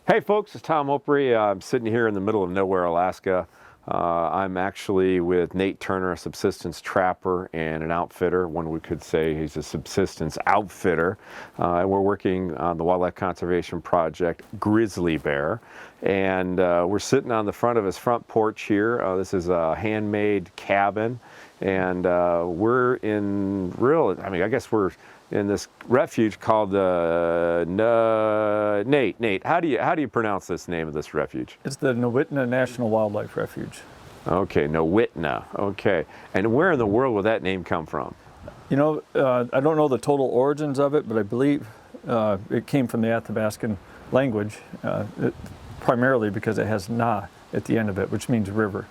Hey folks, it's Tom Opre. I'm sitting here in the middle of nowhere, Alaska. I'm actually with Nate Turner, a subsistence trapper and an outfitter. One we could say he's a subsistence outfitter. And we're working on the wildlife conservation project, Grizzly Bear. And we're sitting on the front of his front porch here. This is a handmade cabin. And we're in I guess we're in this refuge called Nate, how do you pronounce this name of this refuge? It's the Nowitna National Wildlife Refuge. Okay, Nowitna. Okay, and where in the world would that name come from? You know, I don't know the total origins of it, but I believe it came from the Athabaskan language, primarily because it has na at the end of it, which means river.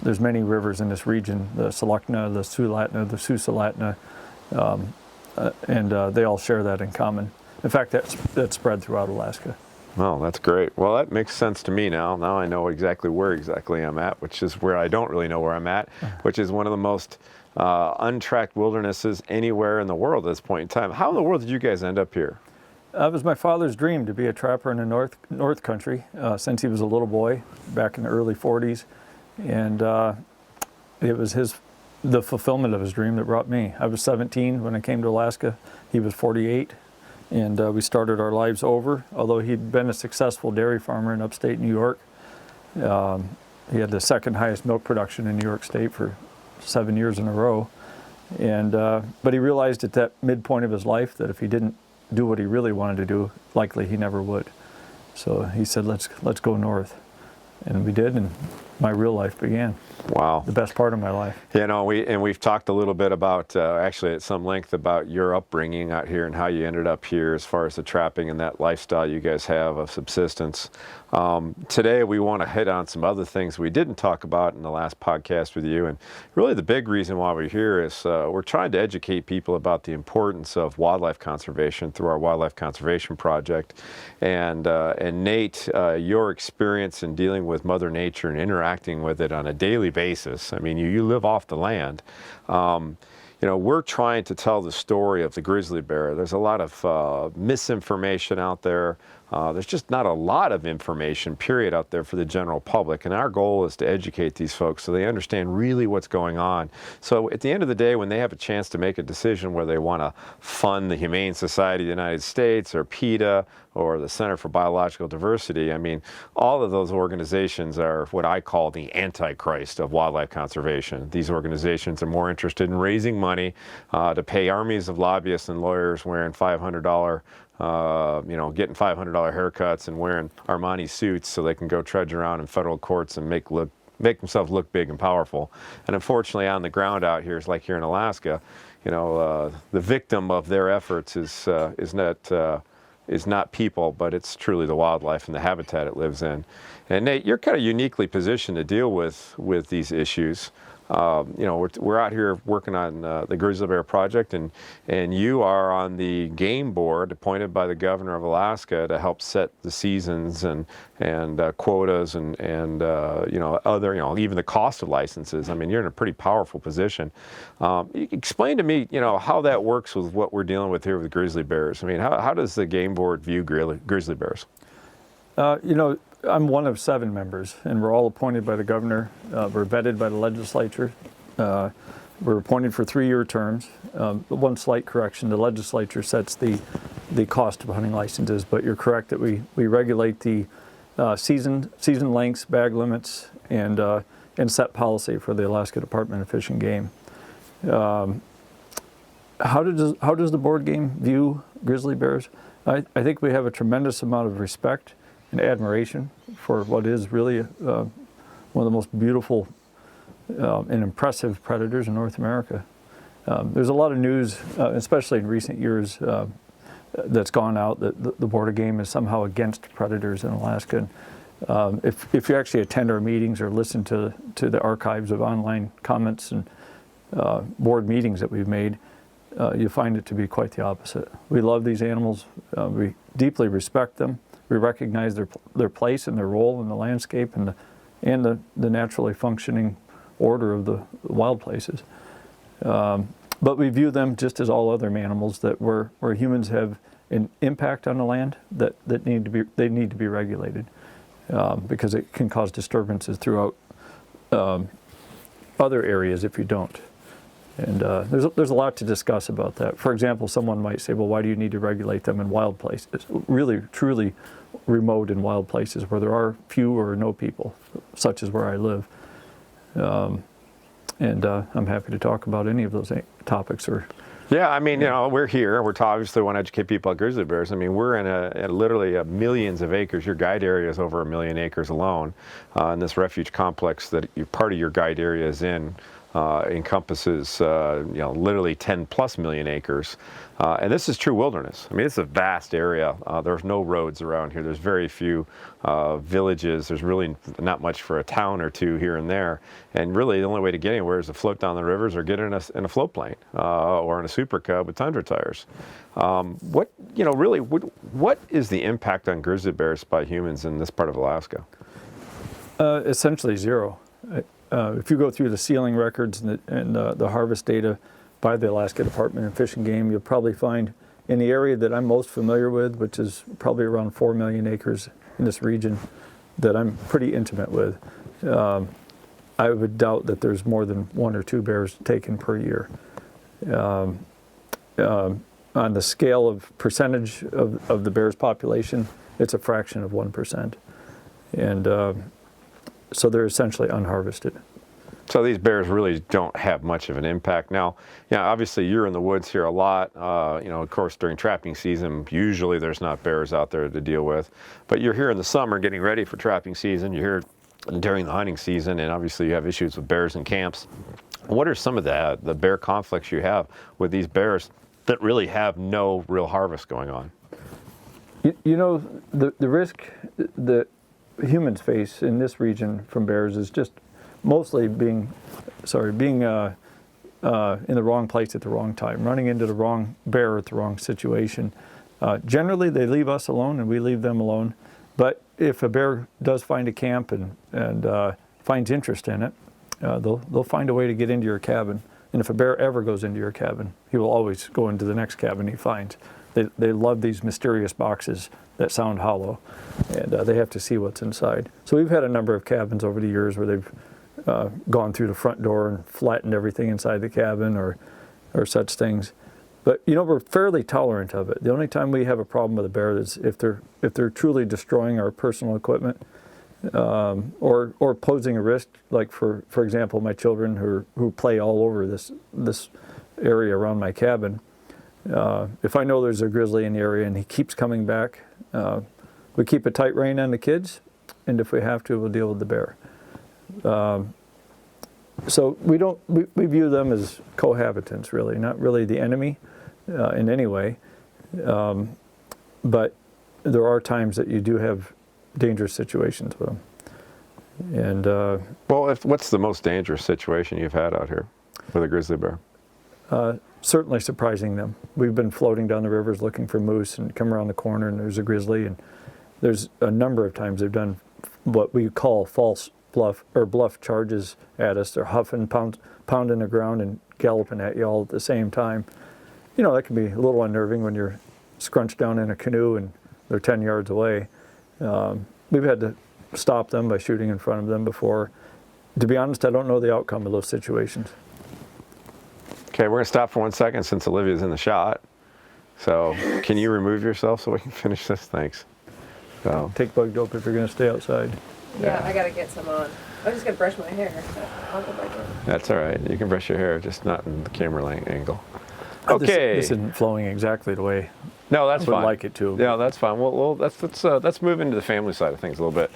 There's many rivers in this region: the Salakna, the Sulatna, the Susalatna. And they all share that in common. In fact, that's spread throughout Alaska. Oh, that's great. Well, that makes sense to me now. Now I know exactly where I'm at, which is where I don't really know where I'm at, which is one of the most untracked wildernesses anywhere in the world at this point in time. How in the world did you guys end up here? It was my father's dream to be a trapper in the North Country since he was a little boy back in the early 40s. And it was the fulfillment of his dream that brought me. I was 17 when I came to Alaska. He was 48, and we started our lives over. Although he'd been a successful dairy farmer in upstate New York, he had the second highest milk production in New York State for 7 years in a row. And but he realized at that midpoint of his life that if he didn't do what he really wanted to do, likely he never would. So he said, let's go north. And we did, and my real life began. Wow. The best part of my life. You know, we've talked a little bit about, actually at some length, about your upbringing out here and how you ended up here as far as the trapping and that lifestyle you guys have of subsistence. Today we want to hit on some other things we didn't talk about in the last podcast with you, and really the big reason why we're here is we're trying to educate people about the importance of wildlife conservation through our wildlife conservation project. And Nate, your experience in dealing with Mother Nature and interacting with it on a daily basis. I mean, you live off the land. You know, we're trying to tell the story of the grizzly bear. There's a lot of misinformation out there. There's just not a lot of information, period, out there for the general public. And our goal is to educate these folks so they understand really what's going on. So at the end of the day, when they have a chance to make a decision where they want to fund the Humane Society of the United States or PETA or the Center for Biological Diversity, I mean, all of those organizations are what I call the Antichrist of wildlife conservation. These organizations are more interested in raising money to pay armies of lobbyists and lawyers wearing $500 getting $500 haircuts and wearing Armani suits so they can go trudge around in federal courts and make themselves look big and powerful. And unfortunately, on the ground out here, like here in Alaska, you know, the victim of their efforts is not people, but it's truly the wildlife and the habitat it lives in. And Nate, you're kind of uniquely positioned to deal with these issues. You know, we're out here working on the Grizzly Bear project, and you are on the game board appointed by the governor of Alaska to help set the seasons and quotas and even the cost of licenses. I mean, you're in a pretty powerful position. Explain to me, you know, how that works with what we're dealing with here with grizzly bears. I mean, how does the game board view grizzly bears? You know, I'm one of 7 members, and we're all appointed by the governor. We're vetted by the legislature. We're appointed for 3-year terms. One slight correction, the legislature sets the cost of hunting licenses, but you're correct that we regulate the season lengths, bag limits, and set policy for the Alaska Department of Fish and Game. How does the board game view grizzly bears? I think we have a tremendous amount of respect and admiration for what is really one of the most beautiful and impressive predators in North America. There's a lot of news, especially in recent years, that's gone out that the Board of Game is somehow against predators in Alaska. If you actually attend our meetings or listen to the archives of online comments and board meetings that we've made, you find it to be quite the opposite. We love these animals. We deeply respect them. We recognize their place and their role in the landscape and the naturally functioning order of the wild places. But we view them just as all other animals that where humans have an impact on the land that need to be regulated, because it can cause disturbances throughout other areas if you don't. And there's a lot to discuss about that. For example, someone might say, well, why do you need to regulate them in wild places? Really, truly remote and wild places where there are few or no people, such as where I live. And I'm happy to talk about any of those topics. Yeah, I mean, we're here. We're obviously want to educate people about grizzly bears. I mean, we're in literally millions of acres. Your guide area is over 1 million acres alone. And this refuge complex that part of your guide area is in encompasses, literally 10 plus million acres. And this is true wilderness. I mean, it's a vast area. There's no roads around here. There's very few villages. There's really not much for a town or two here and there. And really, the only way to get anywhere is to float down the rivers or get in a float plane or in a Super Cub with Tundra tires. What is the impact on grizzly bears by humans in this part of Alaska? Essentially zero. If you go through the sealing records and the harvest data by the Alaska Department of Fish and Game, you'll probably find in the area that I'm most familiar with, which is probably around 4 million acres in this region that I'm pretty intimate with, I would doubt that there's more than 1 or 2 bears taken per year. On the scale of percentage of the bears population, it's a fraction of 1%. And so they're essentially unharvested. So these bears really don't have much of an impact. Now, obviously you're in the woods here a lot. Of course, during trapping season, usually there's not bears out there to deal with. But you're here in the summer getting ready for trapping season. You're here during the hunting season, and obviously you have issues with bears in camps. What are some of the bear conflicts you have with these bears that really have no real harvest going on? The risk that humans face in this region from bears is just mostly being in the wrong place at the wrong time, running into the wrong bear at the wrong situation. Generally, they leave us alone and we leave them alone. But if a bear does find a camp and finds interest in it, they'll find a way to get into your cabin. And if a bear ever goes into your cabin, he will always go into the next cabin he finds. They love these mysterious boxes that sound hollow, and they have to see what's inside. So we've had a number of cabins over the years where they've gone through the front door and flattened everything inside the cabin or such things. But we're fairly tolerant of it. The only time we have a problem with a bear is if they're truly destroying our personal equipment or posing a risk. Like for example, my children who play all over this area around my cabin. If I know there's a grizzly in the area and he keeps coming back, we keep a tight rein on the kids, and if we have to, we'll deal with the bear. So we view them as cohabitants, really, not really the enemy in any way. But there are times that you do have dangerous situations with them. And what's the most dangerous situation you've had out here with a grizzly bear? Certainly surprising them. We've been floating down the rivers looking for moose and come around the corner and there's a grizzly, and there's a number of times they've done what we call false bluff charges at us. They're huffing, pounding the ground and galloping at you all at the same time. That can be a little unnerving when you're scrunched down in a canoe and they're 10 yards away. We've had to stop them by shooting in front of them before. To be honest, I don't know the outcome of those situations. Okay, we're going to stop for 1 second since Olivia's in the shot. So can you remove yourself so we can finish this? Thanks. So. Take bug dope if you're going to stay outside. Yeah, I got to get some on. I'm just going to brush my hair. So I'll go back in. That's all right. You can brush your hair, just not in the camera angle. Okay. This isn't flowing exactly the way no, that's I would fine. like it to. Yeah, that's fine. Well, let's move into the family side of things a little bit.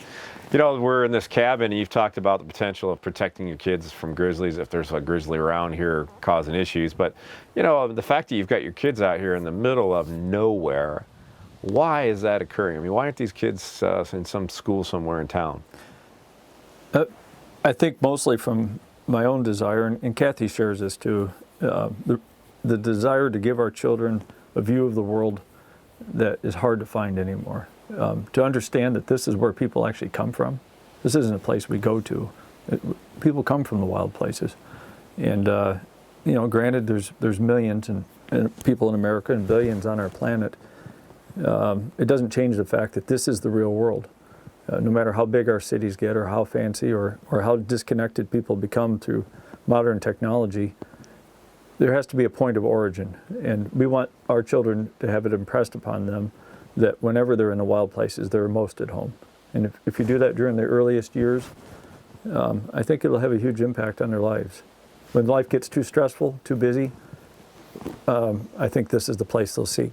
We're in this cabin, and you've talked about the potential of protecting your kids from grizzlies if there's a grizzly around here causing issues. But, the fact that you've got your kids out here in the middle of nowhere, why is that occurring? I mean, why aren't these kids in some school somewhere in town? I think mostly from my own desire, and Kathy shares this too, the desire to give our children a view of the world that is hard to find anymore. To understand that this is where people actually come from. This isn't a place we go to. People come from the wild places. And, granted, there's millions and people in America and billions on our planet. it doesn't change the fact that this is the real world. No matter how big our cities get or how fancy or how disconnected people become through modern technology, there has to be a point of origin. And we want our children to have it impressed upon them that whenever they're in the wild places, they're most at home. And if you do that during the earliest years, I think it'll have a huge impact on their lives. When life gets too stressful, too busy, I think this is the place they'll seek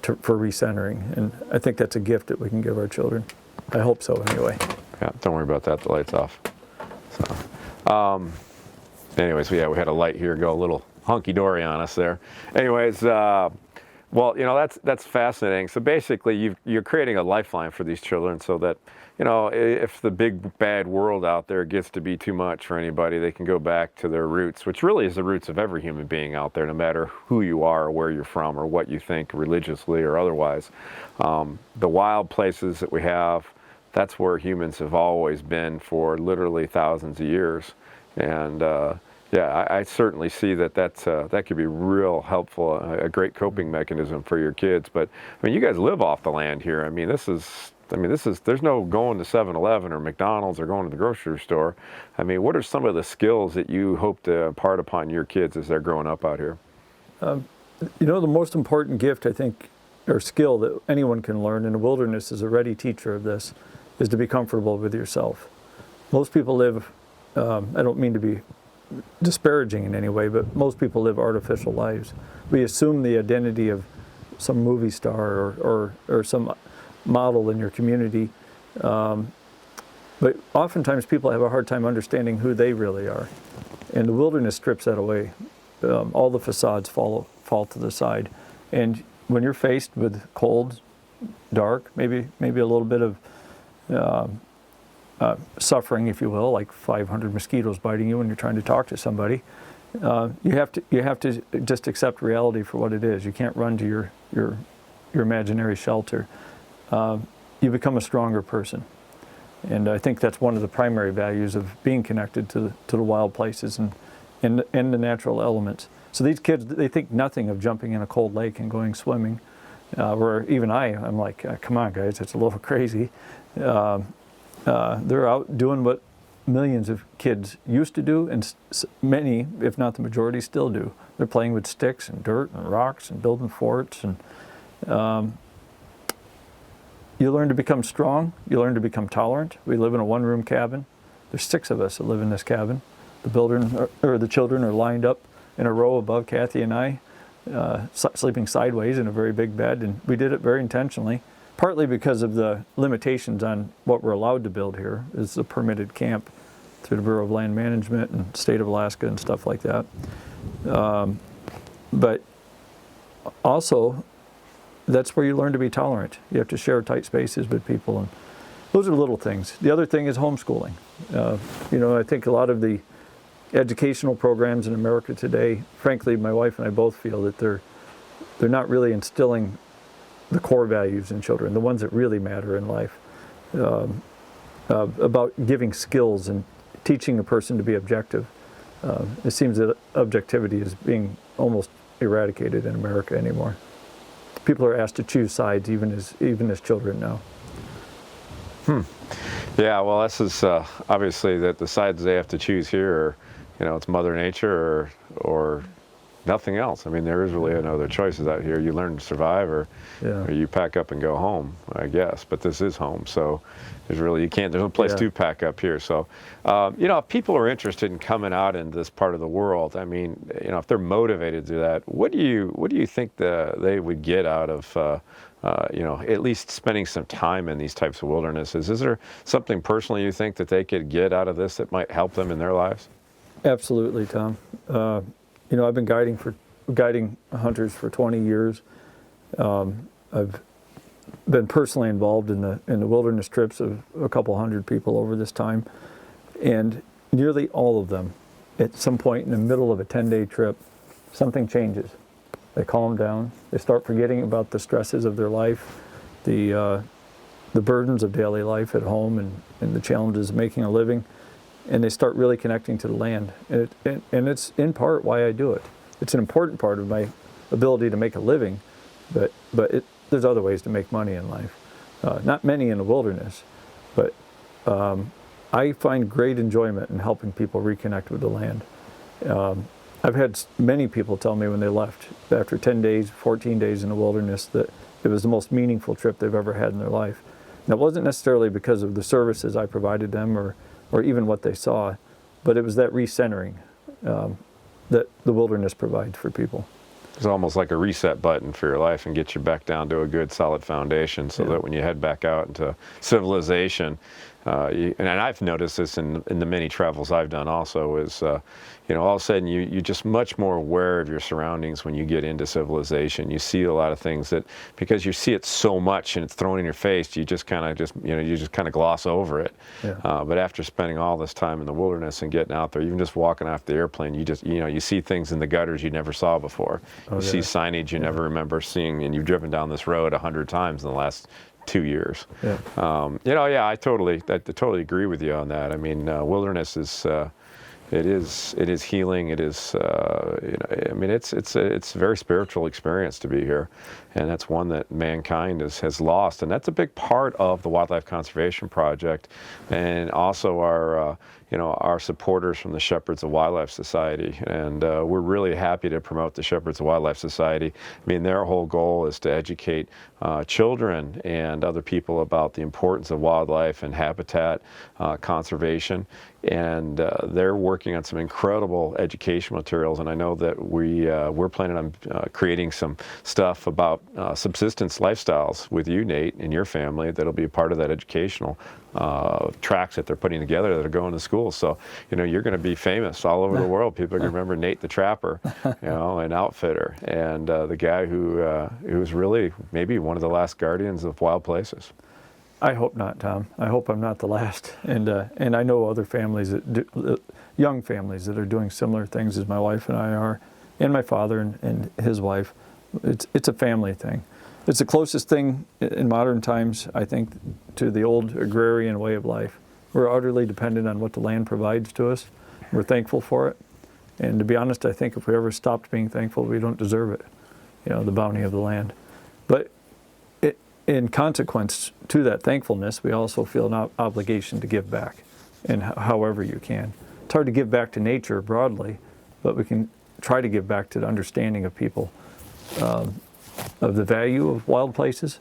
for recentering. And I think that's a gift that we can give our children. I hope so, anyway. Yeah, don't worry about that. The light's off. So, anyways, yeah, we had a light here go a little hunky-dory on us there. Anyways, well, you know, that's fascinating. So basically, you're creating a lifeline for these children so that, you know, if the big bad world out there gets to be too much for anybody, they can go back to their roots, which really is the roots of every human being out there, no matter who you are or where you're from or what you think religiously or otherwise. The wild places that we have, that's where humans have always been for literally thousands of years. And yeah, I certainly see that that could be real helpful, a great coping mechanism for your kids. But I mean, you guys live off the land here. I mean, this is, there's no going to 7-Eleven or McDonald's or going to the grocery store. I mean, what are some of the skills that you hope to impart upon your kids as they're growing up out here? You know, the most important gift, I think, or skill that anyone can learn in the wilderness is a ready teacher of this, is to be comfortable with yourself. Most people live, I don't mean to be disparaging in any way, but most people live artificial lives. We assume the identity of some movie star or some model in your community, but oftentimes people have a hard time understanding who they really are. And the wilderness strips that away. All the facades fall to the side. And when you're faced with cold, dark, maybe a little bit of suffering, if you will, like 500 mosquitoes biting you when you're trying to talk to somebody, you have to just accept reality for what it is. You can't run to your imaginary shelter. You become a stronger person, and I think that's one of the primary values of being connected to the wild places and the natural elements. So these kids, they think nothing of jumping in a cold lake and going swimming. Where even I'm like, come on, guys, it's a little crazy. They're out doing what millions of kids used to do, and many, if not the majority, still do. They're playing with sticks and dirt and rocks and building forts. And you learn to become strong. You learn to become tolerant. We live in a one-room cabin. There's 6 of us that live in this cabin. The children are lined up in a row above Kathy and I, sleeping sideways in a very big bed, and we did it very intentionally. Partly because of the limitations on what we're allowed to build here. It's a permitted camp through the Bureau of Land Management and State of Alaska and stuff like that. But also, that's where you learn to be tolerant. You have to share tight spaces with people, and those are little things. The other thing is homeschooling. You know, I think a lot of the educational programs in America today, frankly, my wife and I both feel that they're not really instilling the core values in children, the ones that really matter in life, about giving skills and teaching a person to be objective. It seems that objectivity is being almost eradicated in America anymore. People are asked to choose sides even as children now. Yeah, well, this is obviously that the sides they have to choose here are, you know, it's Mother Nature or nothing else. I mean, there is really no other choices out here. You learn to survive, or you pack up and go home, I guess. But this is home, so there's no place to pack up here. So, you know, if people are interested in coming out in this part of the world, I mean, you know, if they're motivated to do that, what do you think they would get out of, you know, at least spending some time in these types of wildernesses? Is there something personally you think that they could get out of this that might help them in their lives? Absolutely, Tom. You know, I've been guiding hunters for 20 years. I've been personally involved in the wilderness trips of a couple hundred people over this time, and nearly all of them, at some point in the middle of a 10-day trip, something changes. They calm down. They start forgetting about the stresses of their life, the burdens of daily life at home, and the challenges of making a living. And they start really connecting to the land. And it's in part why I do it. It's an important part of my ability to make a living, but there's other ways to make money in life. Not many in the wilderness, but I find great enjoyment in helping people reconnect with the land. I've had many people tell me when they left after 10 days, 14 days in the wilderness that it was the most meaningful trip they've ever had in their life. And it wasn't necessarily because of the services I provided them or even what they saw, but it was that recentering that the wilderness provides for people. It's almost like a reset button for your life and get you back down to a good solid foundation so that when you head back out into civilization, and I've noticed this in the many travels I've done also, is all of a sudden you're just much more aware of your surroundings when you get into civilization. You see a lot of things that, because you see it so much and it's thrown in your face, you just kind of gloss over it. Yeah. But after spending all this time in the wilderness and getting out there, even just walking off the airplane, you see things in the gutters you never saw before. You see signage you never remember seeing, and you've driven down this road 100 times in the last 2 years. Yeah. I totally agree with you on that. I mean, wilderness is it is healing. It is it's a very spiritual experience to be here, and that's one that mankind has lost, and that's a big part of the Wildlife Conservation Project, and also our supporters from the Shepherds of Wildlife Society, and we're really happy to promote the Shepherds of Wildlife Society. I mean, their whole goal is to educate children and other people about the importance of wildlife and habitat conservation, and they're working on some incredible educational materials, and I know that we're planning on creating some stuff about subsistence lifestyles with you, Nate, and your family that'll be a part of that educational tracks that they're putting together that are going to schools. So, you're going to be famous all over the world. People are going to remember Nate the Trapper, an outfitter, and the guy who was really maybe one of the last guardians of wild places. I hope not, Tom. I hope I'm not the last. And I know other families young families that are doing similar things as my wife and I are, and my father and his wife. It's a family thing. It's the closest thing in modern times, I think, to the old agrarian way of life. We're utterly dependent on what the land provides to us. We're thankful for it. And to be honest, I think if we ever stopped being thankful, we don't deserve it, the bounty of the land. But in consequence to that thankfulness, we also feel an obligation to give back, and however you can. It's hard to give back to nature broadly, but we can try to give back to the understanding of people of the value of wild places,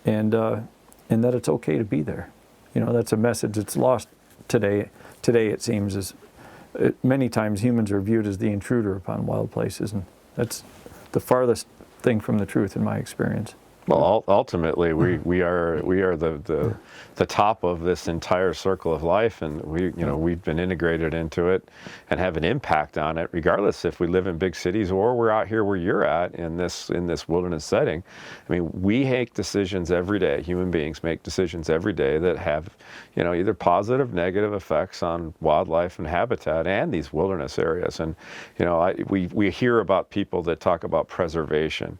and that it's okay to be there. That's a message that's lost today. Today, it seems, many times humans are viewed as the intruder upon wild places, and that's the farthest thing from the truth in my experience. Well, ultimately, we are the top of this entire circle of life, and we've been integrated into it and have an impact on it, regardless if we live in big cities or we're out here where you're at in this wilderness setting. I mean, we make decisions every day. Human beings make decisions every day that have either positive, negative effects on wildlife and habitat and these wilderness areas. And we hear about people that talk about preservation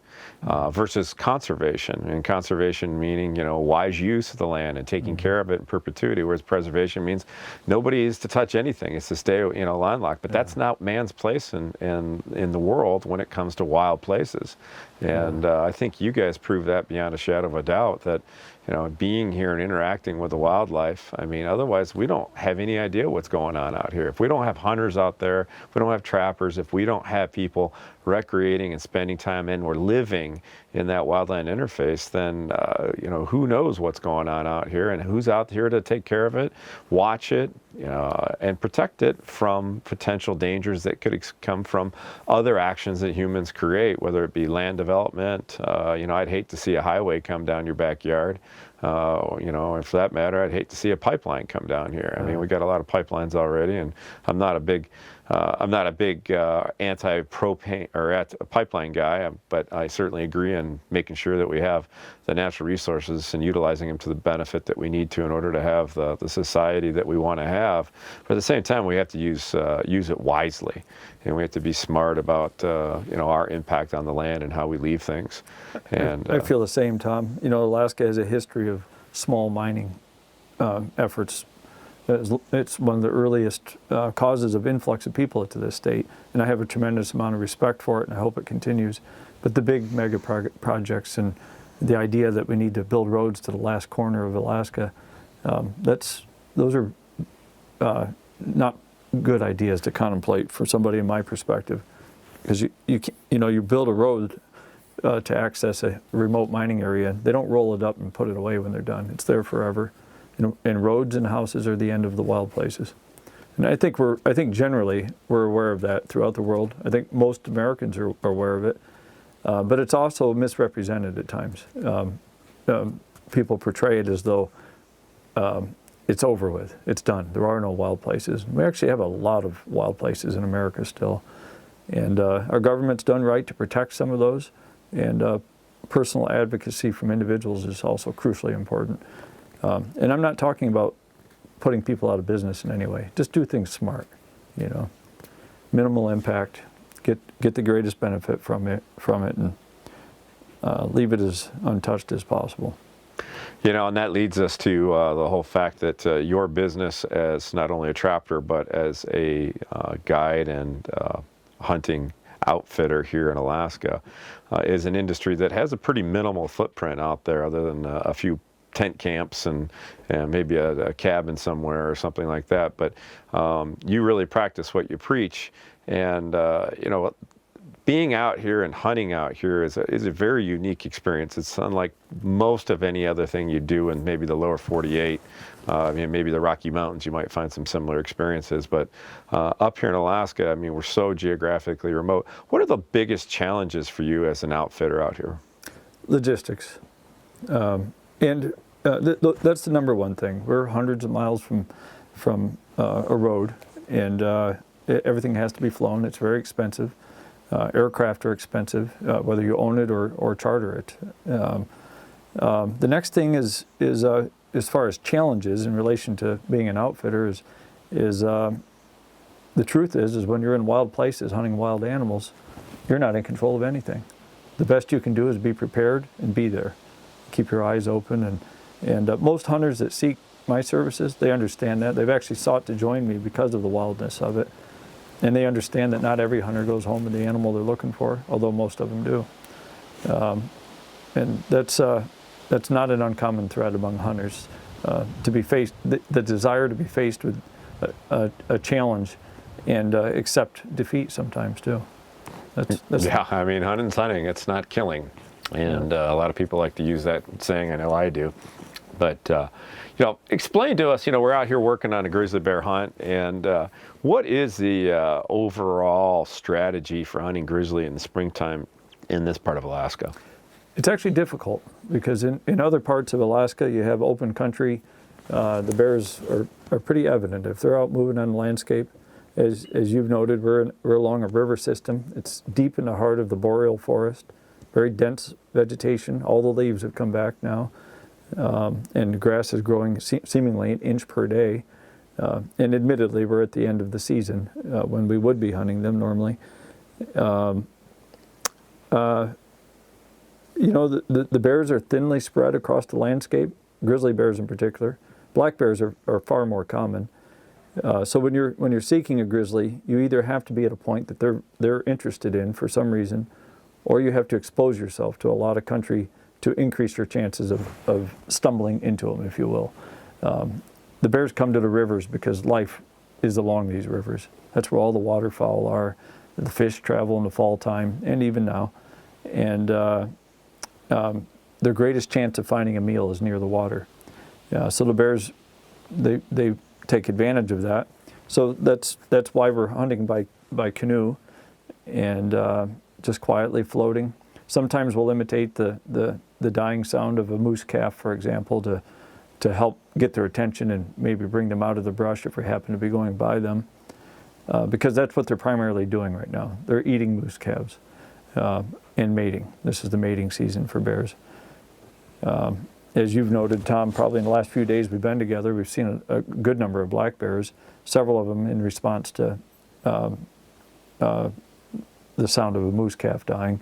versus conservation. And conservation meaning, wise use of the land and taking care of it in perpetuity, whereas preservation means nobody is to touch anything. It's to stay, landlocked. But that's not man's place in the world when it comes to wild places. And I think you guys prove that beyond a shadow of a doubt, that being here and interacting with the wildlife. I mean, otherwise we don't have any idea what's going on out here. If we don't have hunters out there, if we don't have trappers, if we don't have people recreating and spending time in or living in that wildland interface, then who knows what's going on out here, and who's out here to take care of it, watch it, and protect it from potential dangers that could come from other actions that humans create, whether it be land development. I'd hate to see a highway come down your backyard. And for that matter, I'd hate to see a pipeline come down here. I mean, we got a lot of pipelines already, and I'm not a big anti-propane or pipeline guy, but I certainly agree in making sure that we have the natural resources and utilizing them to the benefit that we need to in order to have the society that we want to have. But at the same time, we have to use it wisely, and we have to be smart about our impact on the land and how we leave things. And I feel the same, Tom. Alaska has a history of small mining efforts. It's one of the earliest causes of influx of people to this state, and I have a tremendous amount of respect for it, and I hope it continues. But the big mega projects and the idea that we need to build roads to the last corner of Alaska, those are not good ideas to contemplate for somebody in my perspective, because you build a road to access a remote mining area. They don't roll it up and put it away when they're done. It's there forever. And roads and houses are the end of the wild places. And I think generally we're aware of that throughout the world. I think most Americans are aware of it, but it's also misrepresented at times. People portray it as though it's over with, it's done. There are no wild places. We actually have a lot of wild places in America still, and our government's done right to protect some of those. And personal advocacy from individuals is also crucially important. And I'm not talking about putting people out of business in any way. Just do things smart, minimal impact, get the greatest benefit from it, and leave it as untouched as possible. And that leads us to the whole fact that your business as not only a trapper, but as a guide and hunting outfitter here in Alaska is an industry that has a pretty minimal footprint out there, other than a few tent camps and maybe a cabin somewhere or something like that. But you really practice what you preach, and being out here and hunting out here is a very unique experience. It's unlike most of any other thing you do in maybe the lower 48. Maybe the Rocky Mountains, you might find some similar experiences, but up here in Alaska, we're so geographically remote. What are the biggest challenges for you as an outfitter out here? Logistics. And that's the number one thing. We're hundreds of miles from a road, and everything has to be flown. It's very expensive. Aircraft are expensive, whether you own it or charter it. The next thing is as far as challenges in relation to being an outfitter is the truth is when you're in wild places hunting wild animals, you're not in control of anything. The best you can do is be prepared and be there. Keep your eyes open, and most hunters that seek my services, they understand that. They've actually sought to join me because of the wildness of it. And they understand that not every hunter goes home with the animal they're looking for, although most of them do. And that's not an uncommon threat among hunters, to be faced, the desire to be faced with a challenge and accept defeat sometimes too. Yeah, hunting's hunting. It's not killing. And a lot of people like to use that saying. I know I do. But, explain to us, we're out here working on a grizzly bear hunt, and what is the overall strategy for hunting grizzly in the springtime in this part of Alaska? It's actually difficult because in other parts of Alaska, you have open country. The bears are pretty evident. If they're out moving on the landscape, as you've noted, we're along a river system. It's deep in the heart of the boreal forest, very dense vegetation. All the leaves have come back now. And the grass is growing seemingly an inch per day. And admittedly, we're at the end of the season when we would be hunting them normally. The bears are thinly spread across the landscape, grizzly bears in particular. Black bears are far more common. So when you're seeking a grizzly, you either have to be at a point that they're interested in for some reason, or you have to expose yourself to a lot of country to increase your chances of stumbling into them, if you will. The bears come to the rivers because life is along these rivers. That's where all the waterfowl are. The fish travel in the fall time, and even now. And their greatest chance of finding a meal is near the water. So the bears, they take advantage of that. So that's why we're hunting by canoe and just quietly floating. Sometimes we'll imitate the dying sound of a moose calf, for example, to help get their attention and maybe bring them out of the brush if we happen to be going by them, because that's what they're primarily doing right now. They're eating moose calves and mating. This is the mating season for bears. As you've noted, Tom, probably in the last few days we've been together, we've seen a good number of black bears, several of them in response to the sound of a moose calf dying,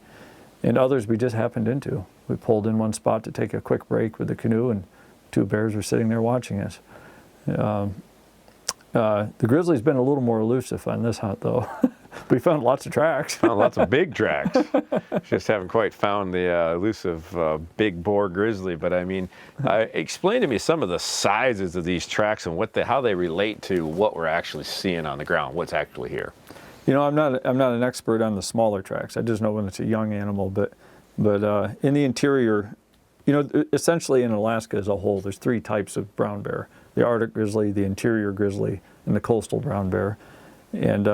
and others we just happened into. We pulled in one spot to take a quick break with the canoe, and two bears were sitting there watching us. The grizzly's been a little more elusive on this hunt, though. We found lots of tracks. Found lots of big tracks. Just haven't quite found the elusive big boar grizzly. But I mean, explain to me some of the sizes of these tracks and how they relate to what we're actually seeing on the ground, what's actually here. You know, I'm not an expert on the smaller tracks. I just know when it's a young animal. But in the interior, you know, essentially in Alaska as a whole, there's 3 types of brown bear: the Arctic grizzly, the interior grizzly, and the coastal brown bear. And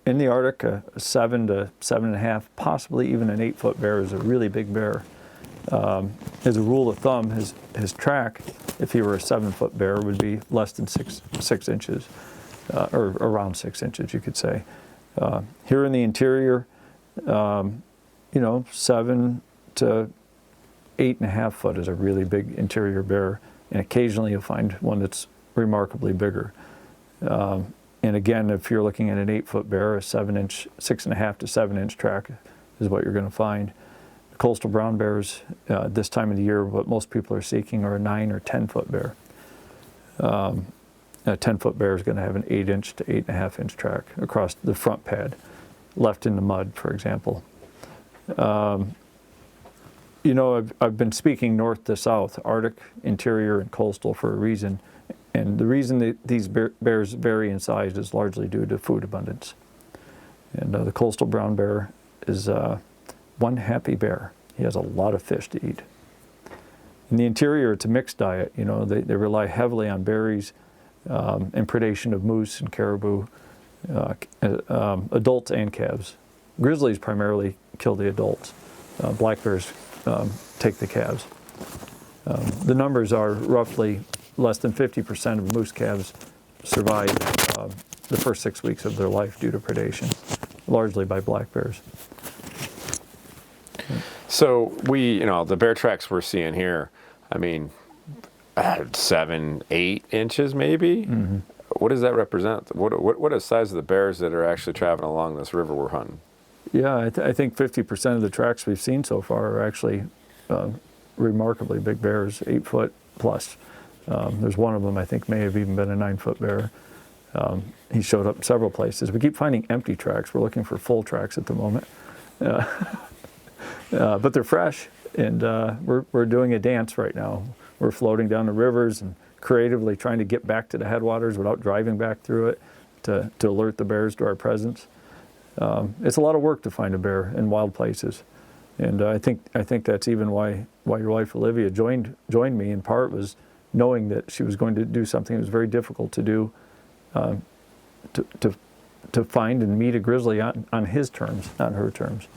in the Arctic, a 7 to 7.5, possibly even an 8-foot bear is a really big bear. As a rule of thumb, his track, if he were a 7-foot bear, would be less than 6 inches, or around 6 inches, you could say. Here in the interior, you know, 7 to 8.5 foot is a really big interior bear, and occasionally you'll find one that's remarkably bigger. And again, if you're looking at an 8-foot bear, a 7-inch, 6.5 to 7-inch track is what you're going to find. Coastal brown bears, this time of the year, what most people are seeking are a 9 or 10-foot bear. A 10-foot bear is going to have an 8-inch to 8.5-inch track across the front pad, left in the mud, for example. You know, I've been speaking north to south, Arctic, interior, and coastal for a reason. And the reason that these bears vary in size is largely due to food abundance. And the coastal brown bear is one happy bear. He has a lot of fish to eat. In the interior, it's a mixed diet. You know, they rely heavily on berries and predation of moose and caribou, adults and calves. Grizzlies primarily kill the adults. Black bears take the calves. The numbers are roughly less than 50% of moose calves survive the first 6 weeks of their life due to predation, largely by black bears. So you know, the bear tracks we're seeing here, I mean, 7, 8 inches maybe? Mm-hmm. What does that represent? What are the size of the bears that are actually traveling along this river we're hunting? Yeah, I think 50% of the tracks we've seen so far are actually remarkably big bears, 8 foot plus. There's one of them I think may have even been a 9-foot bear. He showed up several places. We keep finding empty tracks. We're looking for full tracks at the moment. But they're fresh, and we're doing a dance right now. We're floating down the rivers and creatively trying to get back to the headwaters without driving back through it to alert the bears to our presence. It's a lot of work to find a bear in wild places, and I think that's even why your wife Olivia joined me. In part was knowing that she was going to do something that was very difficult to do, to find and meet a grizzly on his terms, not her terms.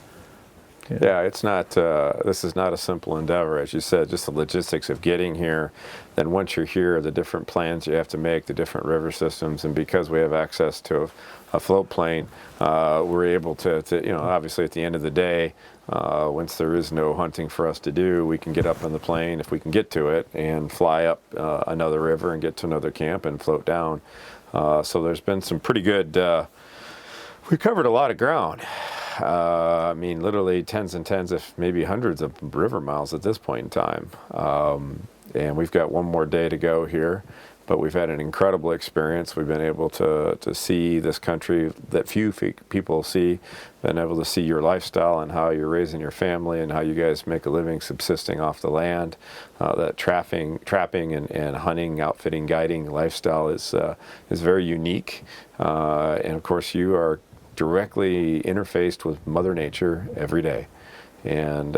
Yeah, it's not. This is not a simple endeavor, as you said. Just the logistics of getting here. Then once you're here, the different plans you have to make, the different river systems, and because we have access to a float plane, we're able to, you know, obviously at the end of the day, once there is no hunting for us to do, we can get up on the plane if we can get to it and fly up another river and get to another camp and float down. So there's been some pretty good. We covered a lot of ground. I mean, literally tens and tens, if maybe hundreds of river miles at this point in time. And we've got one more day to go here, but we've had an incredible experience. We've been able to see this country that few people see, been able to see your lifestyle and how you're raising your family and how you guys make a living subsisting off the land. That trapping and hunting, outfitting, guiding lifestyle is very unique. And of course, you are directly interfaced with Mother Nature every day. And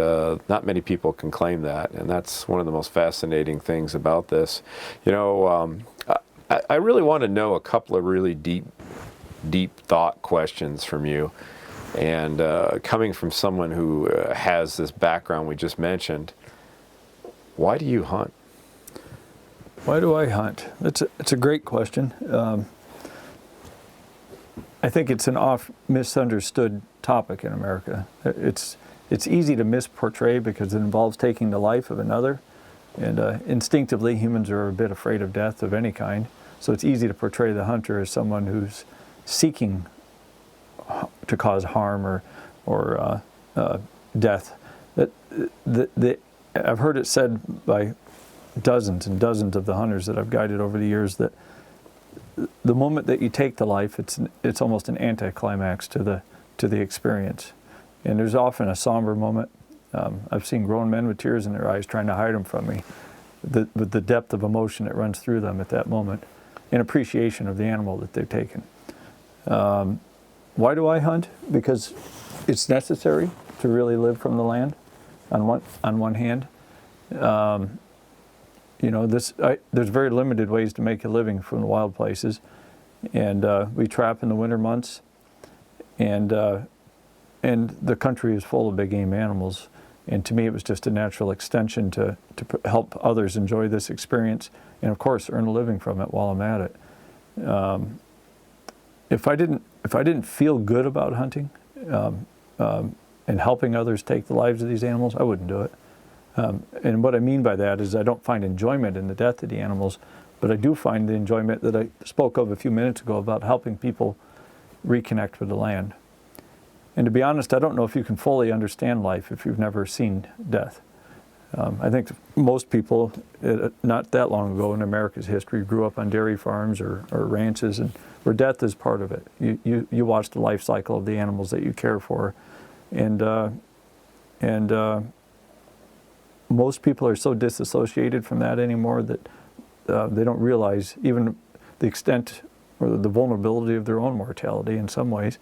not many people can claim that, and that's one of the most fascinating things about this. You know, I really want to know a couple of really deep thought questions from you. And coming from someone who has this background we just mentioned, why do you hunt? Why do I hunt? It's a great question. I think it's an misunderstood topic in America. It's easy to misportray because it involves taking the life of another, and instinctively humans are a bit afraid of death of any kind. So it's easy to portray the hunter as someone who's seeking to cause harm or death. I've heard it said by dozens and dozens of the hunters that I've guided over the years that the moment that you take the life, it's almost an anticlimax to the experience, and there's often a somber moment. I've seen grown men with tears in their eyes trying to hide them from me, with the depth of emotion that runs through them at that moment, in appreciation of the animal that they've taken. Why do I hunt? Because it's necessary to really live from the land. On one hand, there's very limited ways to make a living from the wild places, and we trap in the winter months, and the country is full of big game animals. And to me, it was just a natural extension to help others enjoy this experience, and of course, earn a living from it while I'm at it. If I didn't feel good about hunting and helping others take the lives of these animals, I wouldn't do it. And what I mean by that is I don't find enjoyment in the death of the animals, but I do find the enjoyment that I spoke of a few minutes ago about helping people reconnect with the land. And to be honest, I don't know if you can fully understand life if you've never seen death. I think most people, not that long ago in America's history, grew up on dairy farms or ranches, and where death is part of it. You watch the life cycle of the animals that you care for, and most people are so disassociated from that anymore that they don't realize even the extent or the vulnerability of their own mortality in some ways.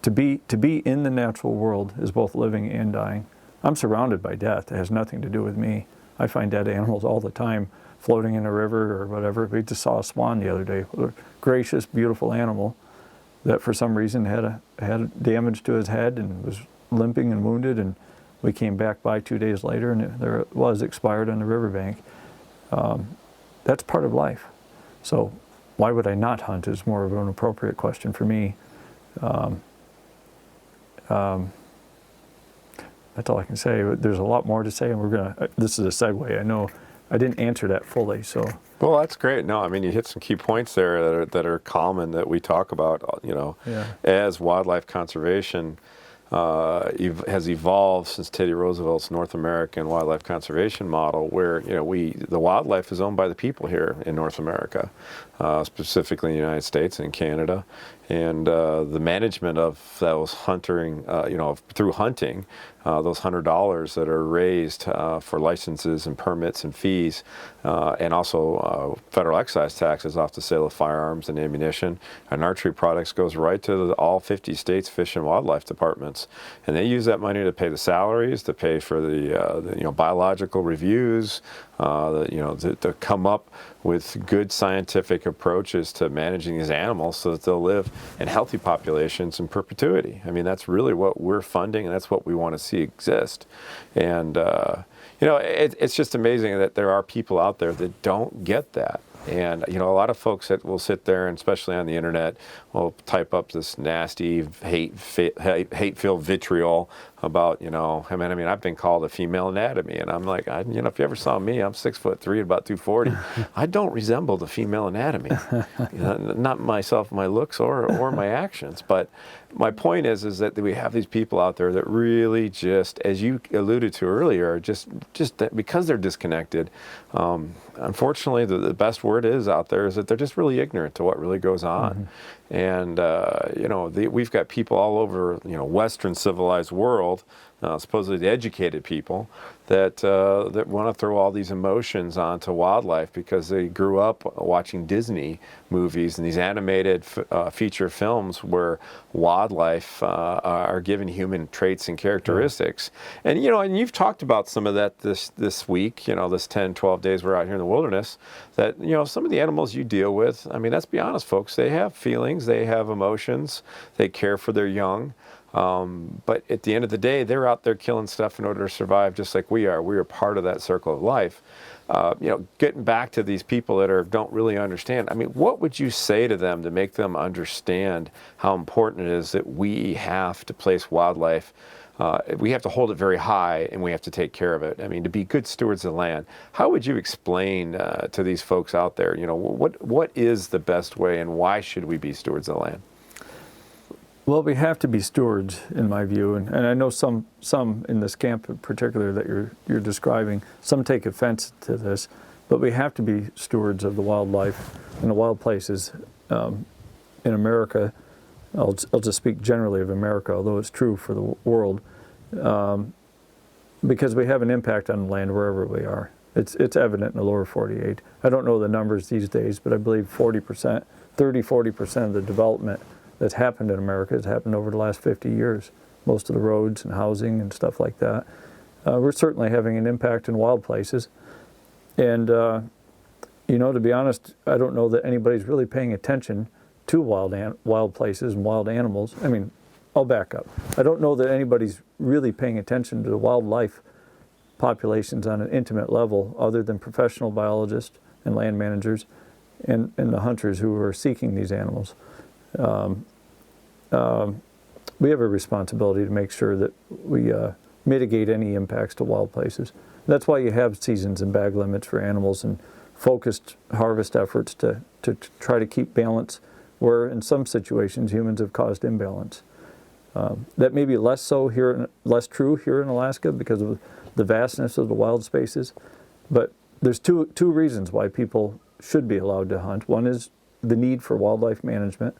To be in the natural world is both living and dying. I'm surrounded by death. It has nothing to do with me. I find dead animals all the time floating in a river or whatever. We just saw a swan the other day, a gracious, beautiful animal that for some reason had damage to his head and was limping and wounded, and we came back by 2 days later and there it was, expired on the riverbank. That's part of life. So why would I not hunt is more of an appropriate question for me. That's all I can say. There's a lot more to say, and this is a segue. I know I didn't answer that fully, so. Well, that's great. No, I mean, you hit some key points there that are common that we talk about, as wildlife conservation has evolved since Teddy Roosevelt's North American wildlife conservation model, where the wildlife is owned by the people here in North America, specifically in the United States and Canada, and the management of those hunting, through hunting, those $100 that are raised for licenses and permits and fees, and also federal excise taxes off the sale of firearms and ammunition and archery products goes right to all 50 states fish and wildlife departments, and they use that money to pay the salaries, to pay for the biological reviews, to come up with good scientific approaches to managing these animals so that they'll live in healthy populations in perpetuity. I mean, that's really what we're funding, and that's what we want to see exist. And it's just amazing that there are people out there that don't get that. And a lot of folks that will sit there, and especially on the internet, will type up this nasty hate-filled vitriol about, I've been called a female anatomy, and I'm like, if you ever saw me, I'm 6'3", about 240. I don't resemble the female anatomy, not myself, my looks, or my actions. But my point is that we have these people out there that really just, as you alluded to earlier, just because they're disconnected. Unfortunately, the best word out there is that they're just really ignorant to what really goes on. Mm-hmm. And we've got people all over Western civilized world, supposedly the educated people, that want to throw all these emotions onto wildlife because they grew up watching Disney movies and these animated feature films where wildlife are given human traits and characteristics. And and you've talked about some of that this week, this 10, 12 days we're out here in the wilderness, that some of the animals you deal with, I mean, let's be honest, folks, they have feelings, they have emotions, they care for their young. But at the end of the day, they're out there killing stuff in order to survive, just like we are. We are part of that circle of life. Getting back to these people that don't really understand, I mean, what would you say to them to make them understand how important it is that we have to place wildlife, we have to hold it very high, and we have to take care of it. I mean, to be good stewards of the land. How would you explain to these folks out there, what is the best way, and why should we be stewards of the land? Well, we have to be stewards, in my view, and I know some in this camp in particular that you're describing, some take offense to this, But we have to be stewards of the wildlife and the wild places in America. I'll just speak generally of America, although it's true for the world, because we have an impact on the land wherever we are. It's evident in the lower 48. I don't know the numbers these days, but I believe 40%, 30-40% of the development that's happened in America has happened over the last 50 years. Most of the roads and housing and stuff like that. We're certainly having an impact in wild places. And, to be honest, I don't know that anybody's really paying attention to wild places and wild animals. I mean, I'll back up. I don't know that anybody's really paying attention to the wildlife populations on an intimate level other than professional biologists and land managers and the hunters who are seeking these animals. We have a responsibility to make sure that we mitigate any impacts to wild places. That's why you have seasons and bag limits for animals and focused harvest efforts to try to keep balance where in some situations humans have caused imbalance. That may be less true here in Alaska because of the vastness of the wild spaces, but there's two reasons why people should be allowed to hunt. One is the need for wildlife management.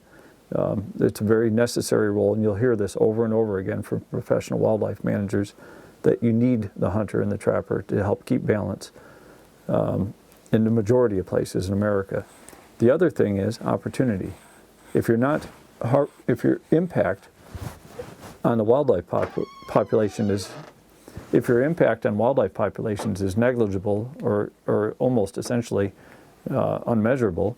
It's a very necessary role, and you'll hear this over and over again from professional wildlife managers, that you need the hunter and the trapper to help keep balance in the majority of places in America. The other thing is opportunity. If your impact on the wildlife population is, if your impact on wildlife populations is negligible or almost essentially unmeasurable,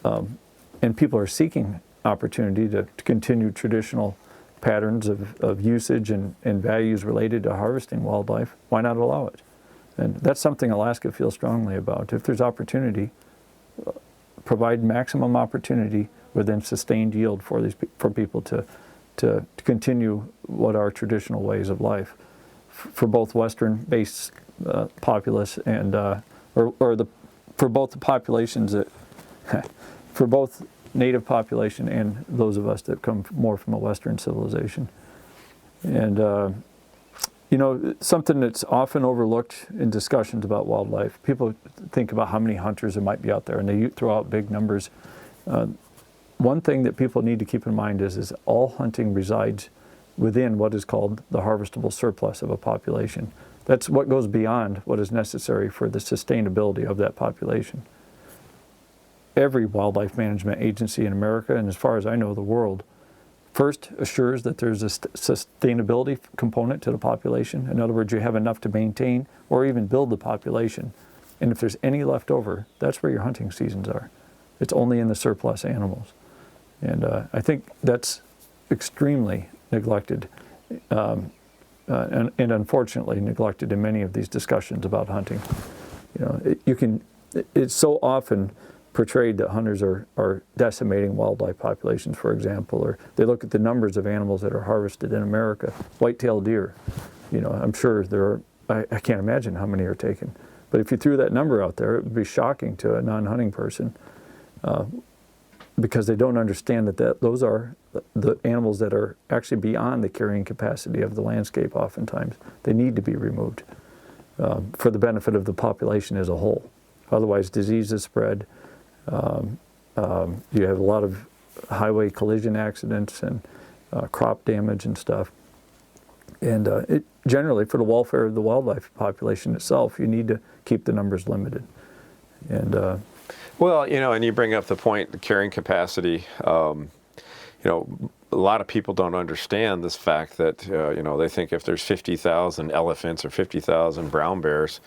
and people are seeking opportunity to continue traditional patterns of usage and values related to harvesting wildlife, why not allow it? And that's something Alaska feels strongly about. If there's opportunity, provide maximum opportunity within sustained yield for people to continue what are traditional ways of life for both Western-based populace and for both the populations that for both native population and those of us that come more from a Western civilization. And something that's often overlooked in discussions about wildlife, people think about how many hunters there might be out there, and they throw out big numbers. One thing that people need to keep in mind is all hunting resides within what is called the harvestable surplus of a population. That's what goes beyond what is necessary for the sustainability of that population. Every wildlife management agency in America, and as far as I know, the world, first assures that there's a sustainability component to the population. In other words, you have enough to maintain or even build the population. And if there's any left over, that's where your hunting seasons are. It's only in the surplus animals. And I think that's extremely neglected and unfortunately neglected in many of these discussions about hunting. It's so often portrayed that hunters are decimating wildlife populations, for example, or they look at the numbers of animals that are harvested in America. White-tailed deer, I'm sure I can't imagine how many are taken. But if you threw that number out there, it would be shocking to a non-hunting person because they don't understand that those are the animals that are actually beyond the carrying capacity of the landscape oftentimes. They need to be removed for the benefit of the population as a whole. Otherwise, diseases spread. You have a lot of highway collision accidents and crop damage and stuff. And generally, for the welfare of the wildlife population itself, you need to keep the numbers limited. And well, and you bring up the point, the carrying capacity. A lot of people don't understand this fact that, they think if there's 50,000 elephants or 50,000 brown bears,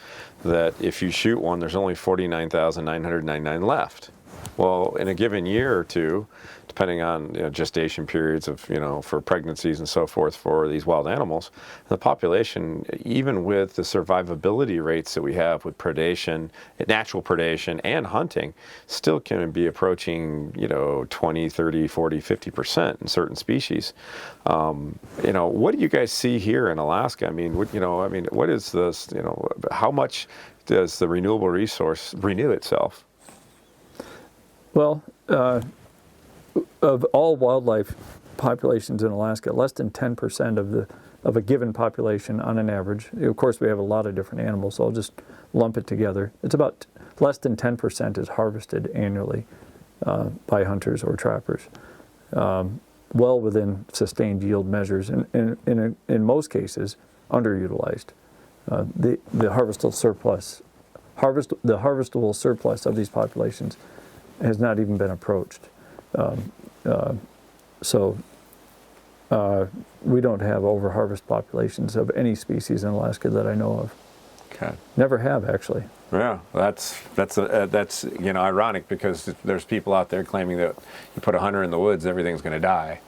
that if you shoot one, there's only 49,999 left. Well, in a given year or two, depending on gestation periods of, for pregnancies and so forth for these wild animals, the population, even with the survivability rates that we have with predation, natural predation and hunting, still can be approaching, 20, 30, 40, 50% in certain species. What do you guys see here in Alaska? What is this, how much does the renewable resource renew itself? Well, of all wildlife populations in Alaska, less than 10% of the of a given population on an average. Of course, we have a lot of different animals, so I'll just lump it together. It's about less than 10% is harvested annually by hunters or trappers, well within sustained yield measures, and in most cases, underutilized. The harvestable surplus of these populations has not even been approached. So we don't have over-harvest populations of any species in Alaska that I know of. Okay. Never have, actually. Yeah, that's ironic, because there's people out there claiming that you put a hunter in the woods, everything's going to die,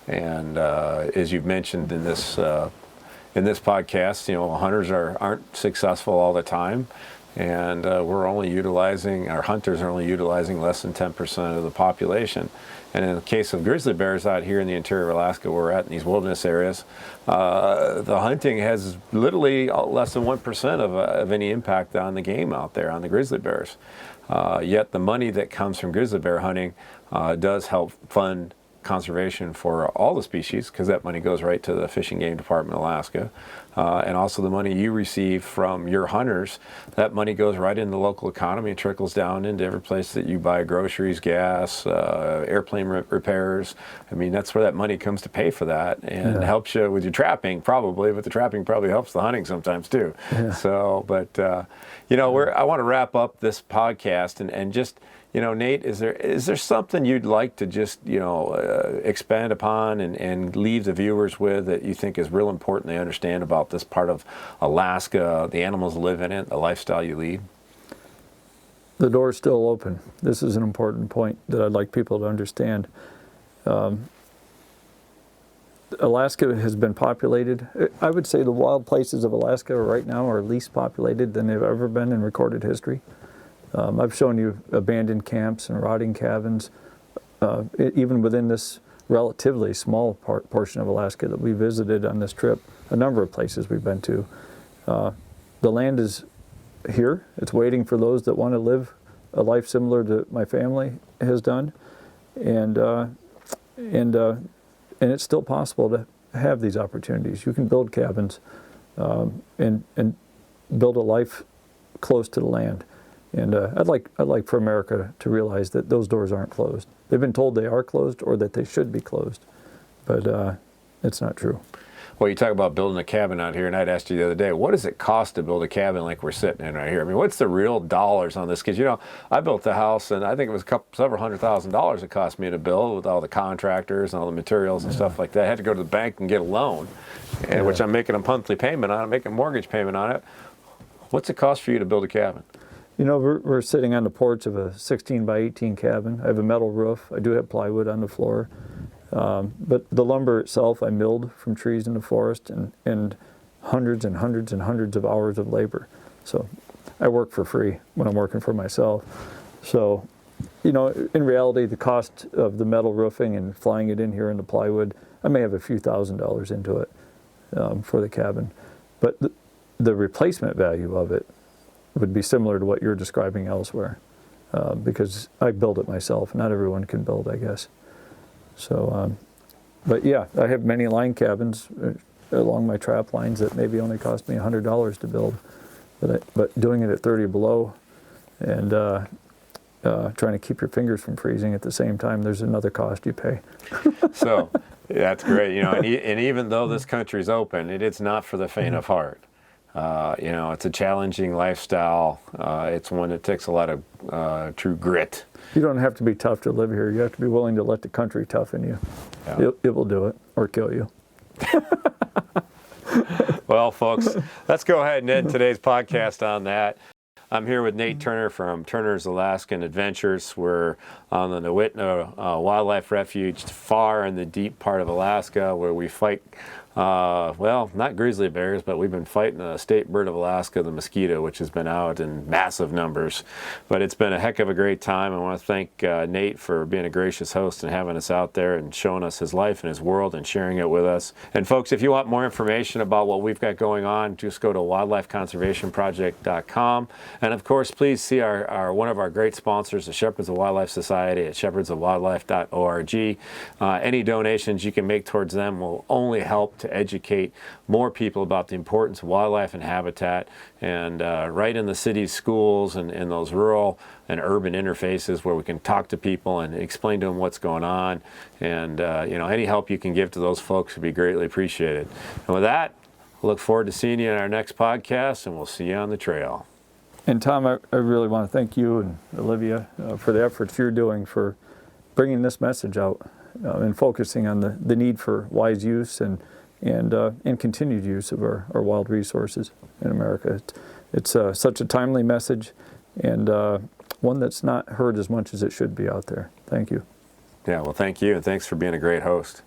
and as you've mentioned in this podcast, hunters aren't successful all the time, and our hunters are only utilizing less than 10% of the population. And in the case of grizzly bears out here in the interior of Alaska, where we're at in these wilderness areas, the hunting has literally less than 1% of any impact on the game out there, on the grizzly bears. Yet the money that comes from grizzly bear hunting does help fund conservation for all the species, because that money goes right to the Fish and Game Department of Alaska. And also the money you receive from your hunters, that money goes right into the local economy and trickles down into every place that you buy groceries, gas, airplane repairs. I mean, that's where that money comes to pay for that, and helps you with your trapping probably, but the trapping probably helps the hunting sometimes too. Yeah. So, but I want to wrap up this podcast and just, Nate, is there something you'd like to just, expand upon and leave the viewers with that you think is real important they understand about this part of Alaska, the animals that live in it, the lifestyle you lead? The door's still open. This is an important point that I'd like people to understand. Alaska has been populated. I would say the wild places of Alaska right now are least populated than they've ever been in recorded history. I've shown you abandoned camps and rotting cabins, even within this relatively small portion of Alaska that we visited on this trip, a number of places we've been to. The land is here. It's waiting for those that want to live a life similar to my family has done, and it's still possible to have these opportunities. You can build cabins and build a life close to the land. And I'd like for America to realize that those doors aren't closed. They've been told they are closed or that they should be closed, but it's not true. Well, you talk about building a cabin out here, and I'd asked you the other day, what does it cost to build a cabin like we're sitting in right here? I mean, what's the real dollars on this? Because, I built the house, and I think it was several $100,000 it cost me to build, with all the contractors and all the materials and stuff like that. I had to go to the bank and get a loan, which I'm making a monthly payment on. I'm making a mortgage payment on it. What's it cost for you to build a cabin? We're sitting on the porch of a 16 by 18 cabin. I have a metal roof. I do have plywood on the floor. But the lumber itself, I milled from trees in the forest, and hundreds and hundreds and hundreds of hours of labor. So I work for free when I'm working for myself. So, in reality, the cost of the metal roofing and flying it in here in the plywood, I may have a few $1,000s into it for the cabin. But the replacement value of it would be similar to what you're describing elsewhere, because I build it myself. Not everyone can build, I guess. So, but yeah, I have many line cabins along my trap lines that maybe only cost me $100 to build, but doing it at 30 below and trying to keep your fingers from freezing at the same time, there's another cost you pay. So that's great, and even though this country's open, it's not for the faint of heart. It's a challenging lifestyle. It's one that takes a lot of true grit. You don't have to be tough to live here. You have to be willing to let the country toughen you. Yeah. It will do it, or kill you. Well, folks, let's go ahead and end today's podcast on that. I'm here with Nate Turner from Turner's Alaskan Adventures. We're on the Nowitna Wildlife Refuge, far in the deep part of Alaska, where we fight, not grizzly bears, but we've been fighting the state bird of Alaska, the mosquito, which has been out in massive numbers. But it's been a heck of a great time. I want to thank Nate for being a gracious host and having us out there and showing us his life and his world and sharing it with us. And folks, if you want more information about what we've got going on, just go to wildlifeconservationproject.com. And of course, please see our one of our great sponsors, the Shepherds of Wildlife Society at shepherdsofwildlife.org. Any donations you can make towards them will only help to to educate more people about the importance of wildlife and habitat, and right in the city's schools and in those rural and urban interfaces where we can talk to people and explain to them what's going on. And you know, any help you can give to those folks would be greatly appreciated. And with that, I look forward to seeing you in our next podcast, and we'll see you on the trail. And Tom, I really want to thank you and Olivia for the efforts you're doing for bringing this message out and focusing on the need for wise use and continued use of our wild resources in America. It's such a timely message, and one that's not heard as much as it should be out there. Thank you. Yeah, well, thank you, and thanks for being a great host.